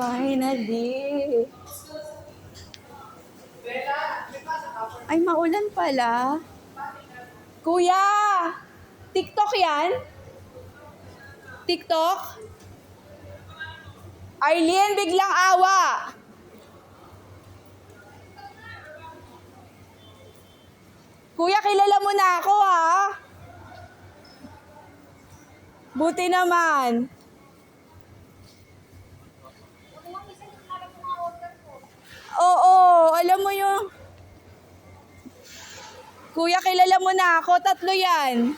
Finally. Ay, maulan pala. Kuya! TikTok yan? TikTok? Arlene, biglang awa. Kuya, kilala mo na ako, ha? Buti naman. Oo, alam mo yung... Kuya, kilala mo na ako. 3 yan.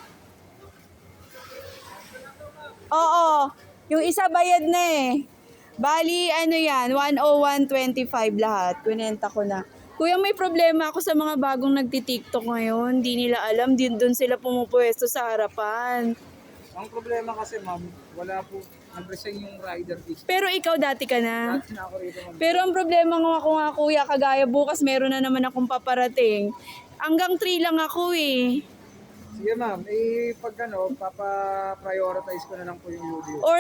Oo. Yung isa bayad na eh. Bali, ano yan, 101.25 lahat. Kunenta ko na. Kuya, may problema ako sa mga bagong nagti-TikTok ngayon. Hindi nila alam, doon sila pumupwesto sa harapan. Ang problema kasi ma'am, wala po, nag-resign yung rider list. Pero ikaw dati ka na. Dati na ako rito ma'am. Pero ang problema nga ako nga kuya, kagaya bukas meron na naman akong paparating. Hanggang 3 lang ako eh. Sige ma'am, pag papa-prioritize ko na lang po yung UDO. Or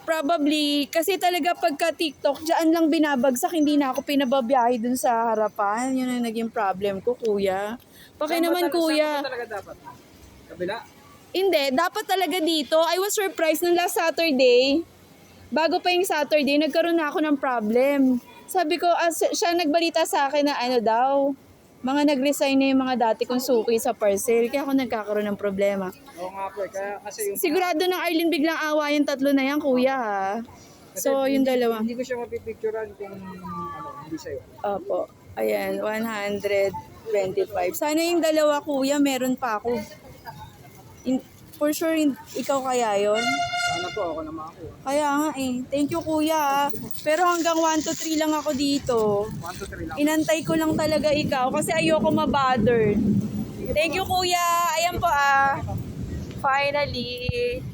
probably, kasi talaga pagka TikTok, dyan lang binabagsak, hindi na ako pinababiyahe dun sa harapan. Yun ang naging problem ko, kuya. Paki naman, kuya. Saan ba talaga dapat? Kabila? Hindi, dapat talaga dito. I was surprised nung last Saturday. Bago pa yung Saturday, nagkaroon na ako ng problem. Sabi ko, siya nagbalita sa akin na ano daw, mga nag-resign na yung mga dati kong suki sa parcel. Kaya ako nagkakaroon ng problema. Oo nga po kaya kasi yung... Sigurado ng Arlene biglang awa yung 3 na yan, kuya, ha? So, yung dalawa. Hindi ko siya mapipicturean kung hindi sa'yo. Opo. Ayan, 125. Sana yung dalawa, kuya, meron pa ako. For sure, ikaw kaya yon. Sana po, ako naman ako. Kaya nga eh. Thank you, kuya. Pero hanggang 1 to 3 lang ako dito. 1 to 3 lang. Inantay ko lang talaga ikaw kasi ayoko ma-bothered. Thank you, kuya. Ayan po ah. Finally.